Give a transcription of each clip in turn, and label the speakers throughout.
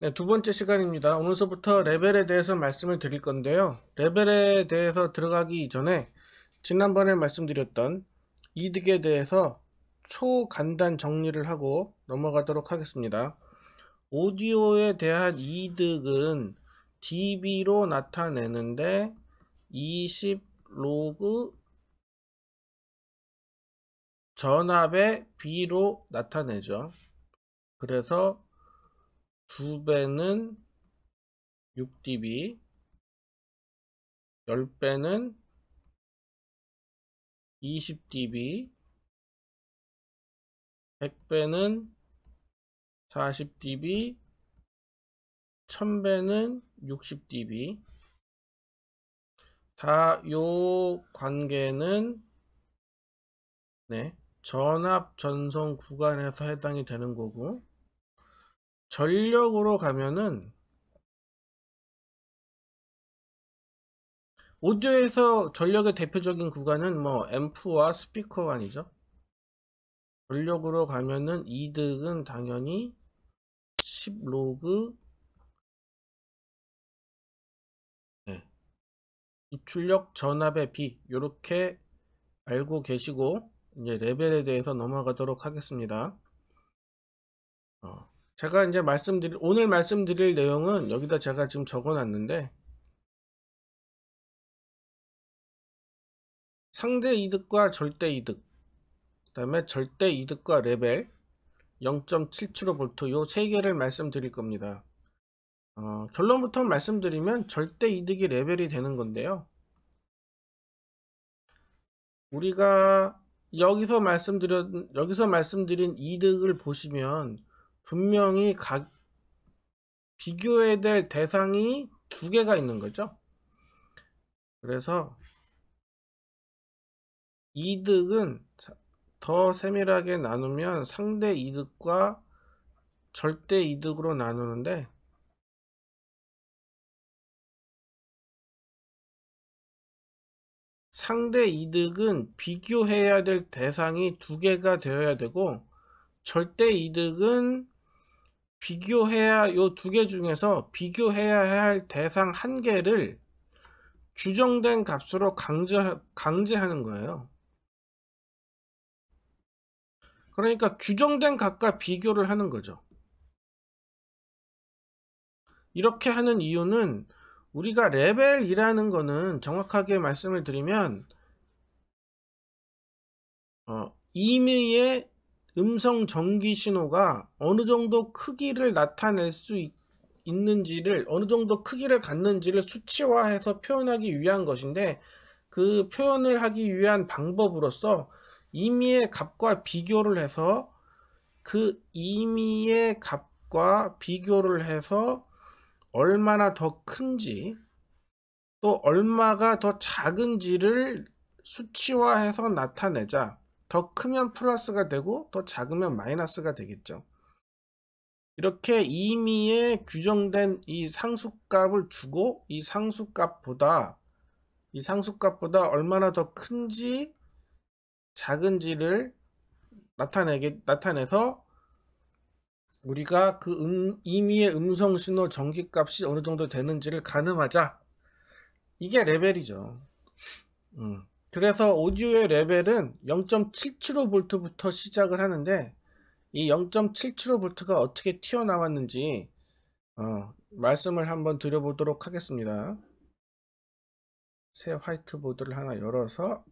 Speaker 1: 네, 두 번째 시간입니다. 오늘서부터 레벨에 대해서 말씀을 드릴 건데요. 레벨에 대해서 들어가기 전에 지난번에 말씀드렸던 이득에 대해서 초간단 정리를 하고 넘어가도록 하겠습니다. 오디오에 대한 이득은 dB로 나타내는데 20 로그 전압의 B로 나타내죠. 그래서 2배는 6dB, 10배는 20dB, 100배는 40dB, 1000배는 60dB. 다 요 관계는 전압 전송 구간에서 해당이 되는 거고, 전력으로 가면은 오디오에서 전력의 대표적인 구간은 뭐 앰프와 스피커관이죠. 전력으로 가면은 이득은 당연히 10로그 입출력 전압의 B, 요렇게 알고 계시고 이제 레벨에 대해서 넘어가도록 하겠습니다. 제가 이제 오늘 말씀드릴 내용은 여기다 제가 지금 적어 놨는데, 상대 이득과 절대 이득, 그 다음에 절대 이득과 레벨, 0.77V 요 세 개를 말씀드릴 겁니다. 결론부터 말씀드리면 절대 이득이 레벨이 되는 건데요. 우리가 여기서 말씀드린 이득을 보시면 분명히 비교해야 될 대상이 두 개가 있는 거죠. 그래서 이득은 더 세밀하게 나누면 상대 이득과 절대 이득으로 나누는데, 상대 이득은 비교해야 될 대상이 두 개가 되어야 되고, 절대 이득은 요 두 개 중에서 비교해야 할 대상 한 개를 규정된 값으로 강제하는 거예요. 그러니까 규정된 값과 비교를 하는 거죠. 이렇게 하는 이유는 우리가 레벨이라는 거는 정확하게 말씀을 드리면 임의의 음성 전기 신호가 어느 정도 크기를 나타낼 수 있는지를, 어느 정도 크기를 갖는지를 수치화해서 표현하기 위한 것인데, 그 표현을 하기 위한 방법으로서 임의의 값과 비교를 해서 그 임의의 값과 비교를 해서 얼마나 더 큰지 또 얼마가 더 작은지를 수치화해서 나타내자. 더 크면 플러스가 되고 더 작으면 마이너스가 되겠죠. 이렇게 임의의 규정된 이 상수값을 주고 이 상수값보다 얼마나 더 큰지 작은지를 나타내서 우리가 그 임의의 음성신호 전기값이 어느 정도 되는지를 가늠하자. 이게 레벨이죠. 그래서 오디오의 레벨은 0.775V부터 시작을 하는데, 이 0.775V가 어떻게 튀어나왔는지 말씀을 한번 드려보도록 하겠습니다. 새 화이트보드를 하나 열어서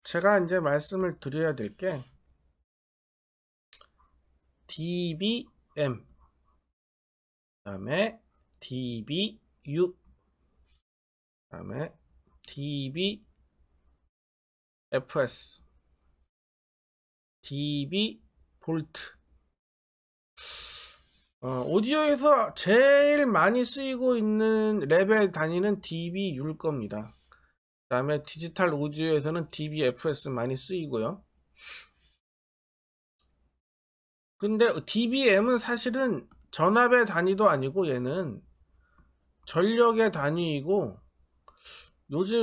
Speaker 1: 제가 이제 말씀을 드려야 될 게 dBm, 그 다음에 dBu, 그 다음에 dBfs, dBvol트. 오디오에서 제일 많이 쓰이고 있는 레벨 단위는 dBU일 겁니다. 그 다음에 디지털 오디오에서는 dBfs 많이 쓰이고요. 근데 dBm은 사실은 전압의 단위도 아니고 얘는 전력의 단위이고, 요즘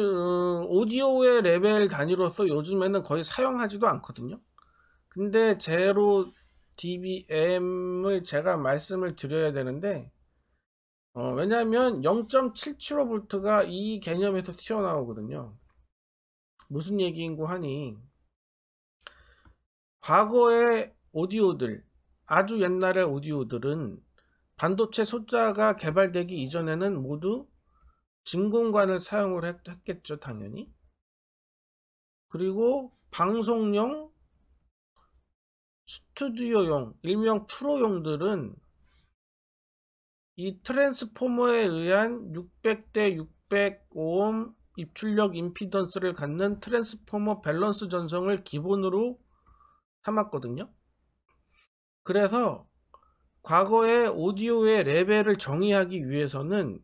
Speaker 1: 오디오의 레벨 단위로서 요즘에는 거의 사용하지도 않거든요. 근데 dBm을 제가 말씀을 드려야 되는데 왜냐하면 0.775V가 이 개념에서 튀어나오거든요. 무슨 얘기인고 하니 과거의 오디오들, 아주 옛날의 오디오들은 반도체 소자가 개발되기 이전에는 모두 진공관을 사용을 했겠죠, 당연히. 그리고 방송용, 스튜디오용, 일명 프로용들은 이 트랜스포머에 의한 600대 600오hm 입출력 임피던스를 갖는 트랜스포머 밸런스 전성을 기본으로 삼았거든요. 그래서 과거의 오디오의 레벨을 정의하기 위해서는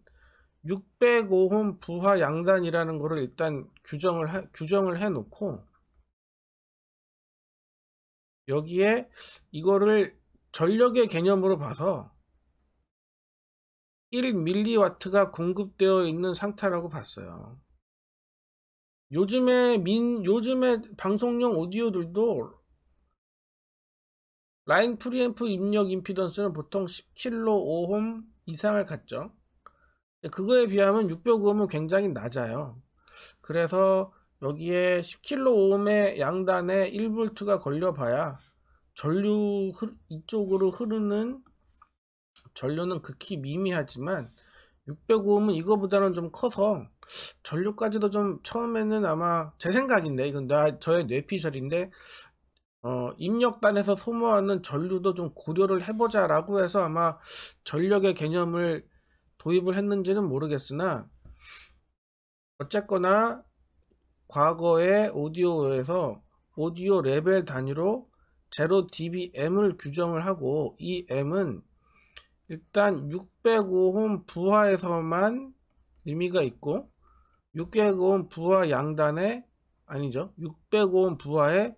Speaker 1: 600오hm 부하 양단이라는 것을 일단 규정을 해 놓고 여기에 이거를 전력의 개념으로 봐서 1mW가 공급되어 있는 상태라고 봤어요. 요즘에 방송용 오디오들도 라인 프리앰프 입력 임피던스는 보통 10kΩ 이상을 갖죠. 그거에 비하면 600ohm은 굉장히 낮아요. 그래서 여기에 10kΩ의 양단에 1V가 걸려봐야 이쪽으로 흐르는 전류는 극히 미미하지만 600ohm은 이거보다는 좀 커서 전류까지도 좀 처음에는 아마 제 생각인데 이건 저의 뇌피셜인데 입력단에서 소모하는 전류도 좀 고려를 해보자 라고 해서 아마 전력의 개념을 도입을 했는지는 모르겠으나 어쨌거나 과거의 오디오에서 오디오 레벨 단위로 0dBm을 규정을 하고 이 m은 일단 600오hm 부하에서만 의미가 있고 600오hm 부하 양단에 600오hm 부하에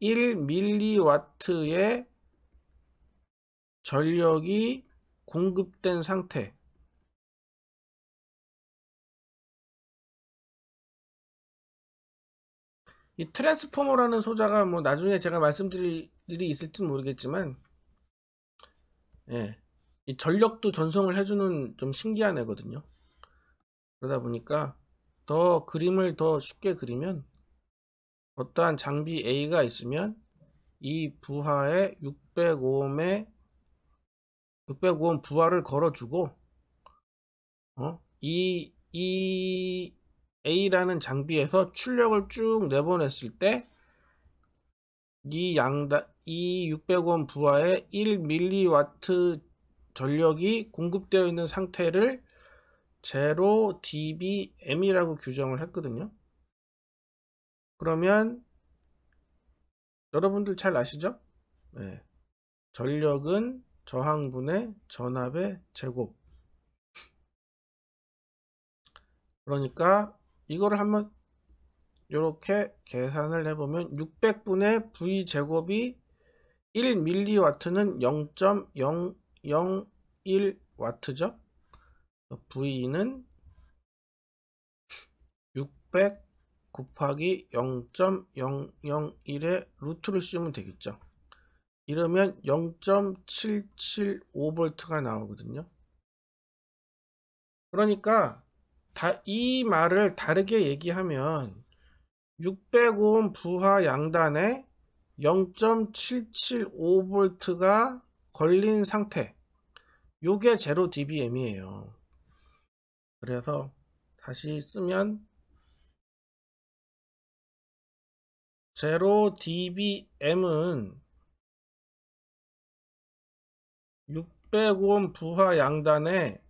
Speaker 1: 1mW의 전력이 공급된 상태, 이 트랜스포머라는 소자가 뭐 나중에 제가 말씀드릴 일이 있을지 모르겠지만 이 전력도 전송을 해주는 좀 신기한 애거든요. 그러다 보니까 더 그림을 더 쉽게 그리면 어떠한 장비 A가 있으면 이 부하에 600오hm 부하를 걸어주고 이 A라는 장비에서 출력을 쭉 내보냈을 때 이 600오hm 부하에 1mW 전력이 공급되어 있는 상태를 0dBm이라고 규정을 했거든요. 그러면 여러분들 잘 아시죠? 전력은 저항분의 전압의 제곱. 그러니까 이거를 한번 이렇게 계산을 해보면 600분의 V 제곱이 1mW는 0.001W죠. V는 600 곱하기 0.001의 루트를 씌우면 되겠죠. 이러면 0.775V가 나오거든요. 그러니까 이 말을 다르게 얘기하면 600오hm 부하 양단에 0.775V가 걸린 상태, 요게 0dBm이에요. 그래서 다시 쓰면 0dBm은 600오hm 부하 양단에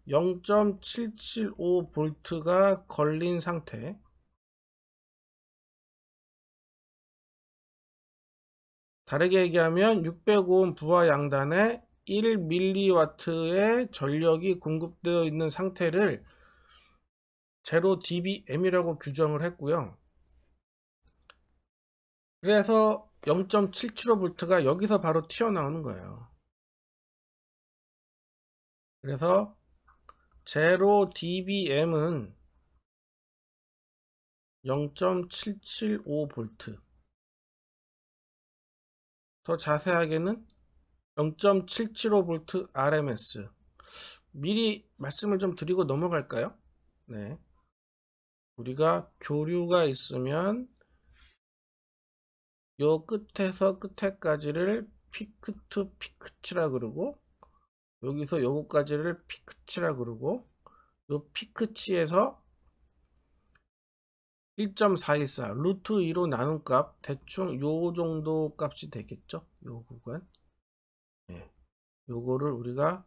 Speaker 1: 0.775V가 걸린 상태, 다르게 얘기하면 600오hm 부하 양단에 1mW의 전력이 공급되어 있는 상태를 0dBm이라고 규정을 했고요. 그래서 0.775V가 여기서 바로 튀어나오는 거예요. 그래서 0dBm은 0.775V, 더 자세하게는 0.775V RMS. 미리 말씀을 좀 드리고 넘어갈까요? 네. 우리가 교류가 있으면 요 끝에서 끝에까지를 피크 투 피크치라 그러고, 여기서 요거까지를 피크치라 그러고, 요 피크치에서 1.414 루트 2로 나눈 값 대충 요 정도 값이 되겠죠. 요 구간. 네. 요거를 우리가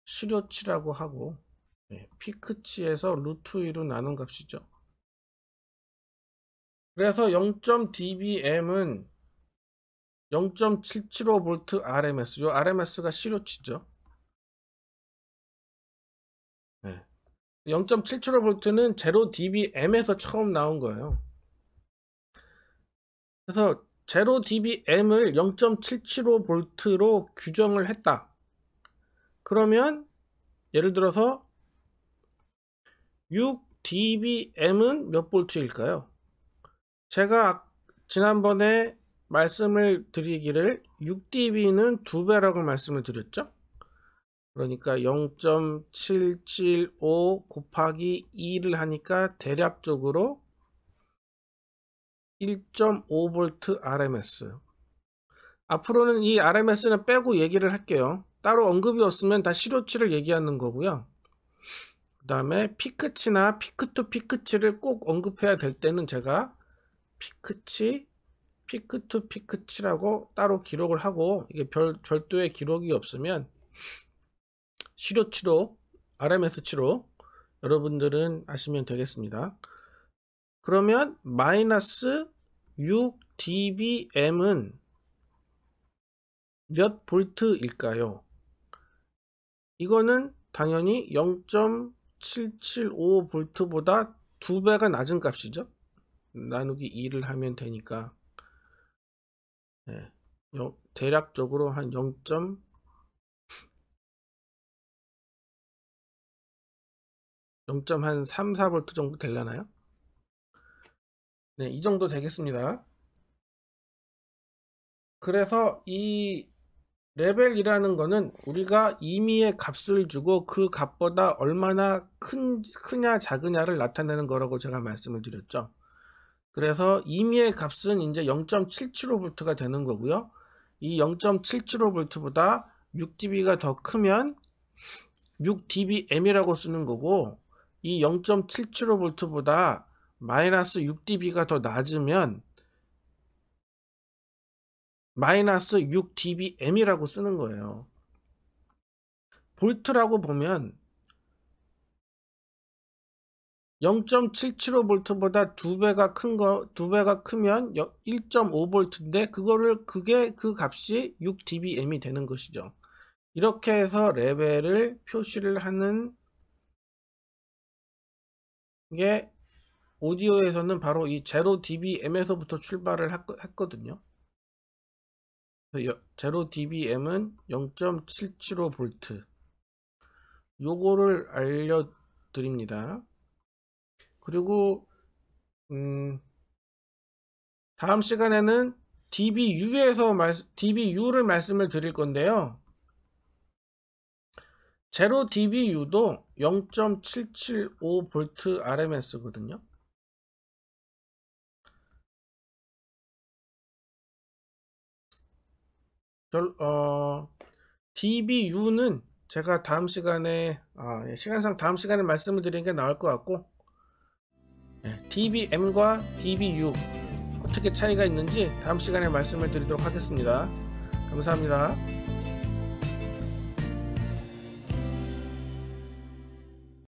Speaker 1: 시료치라고 하고, 네. 피크치에서 루트 2로 나눈 값이죠. 그래서 0.dBm은 0.775V RMS. 요 RMS가 시료치죠. 네. 0.775V는 0dBm에서 처음 나온 거예요. 그래서 0dBm을 0.775V로 규정을 했다. 그러면 예를 들어서 6dBm은 몇 볼트일까요? 제가 지난번에 말씀을 드리기를 6dB는 2배라고 말씀을 드렸죠. 그러니까 0.775 곱하기 2를 하니까 대략적으로 1.5V RMS. 앞으로는 이 RMS는 빼고 얘기를 할게요. 따로 언급이 없으면 다 시료치를 얘기하는 거고요. 그 다음에 피크치나 피크 투 피크치를 꼭 언급해야 될 때는 제가 피크치, 피크 투 피크치라고 따로 기록을 하고, 이게 별도의 기록이 없으면 시료치로, RMS치로 여러분들은 아시면 되겠습니다. 그러면 마이너스 6dBm은 몇 볼트일까요? 이거는 당연히 0.775V보다 2배가 낮은 값이죠. 나누기 2를 하면 되니까. 네. 대략적으로 한 0.34V 정도 되려나요? 네, 이 정도 되겠습니다. 그래서 이 레벨이라는 거는 우리가 임의의 값을 주고 그 값보다 얼마나 크냐 작으냐를 나타내는 거라고 제가 말씀을 드렸죠. 그래서 임의의 값은 이제 0.775V가 되는 거고요. 이 0.775V보다 6dB가 더 크면 6dBm이라고 쓰는 거고, 이 0.775V보다 마이너스 6dB가 더 낮으면 마이너스 6dBm이라고 쓰는 거예요. 볼트라고 보면 0.775V보다 2배가 크면 1.5V인데 그게 그 값이 6dBm이 되는 것이죠. 이렇게 해서 레벨을 표시를 하는 게 오디오에서는 바로 이 0dBm에서부터 출발을 했거든요. 0dBm은 0.775V. 요거를 알려드립니다. 그리고 다음 시간에는 dBU를 말씀을 드릴 건데요. 0dBU도 0.775V RMS거든요. dBU는 제가 다음 시간에 시간상 다음 시간에 말씀을 드리는 게 나을 것 같고, dBm과 dBU 어떻게 차이가 있는지 다음 시간에 말씀을 드리도록 하겠습니다. 감사합니다.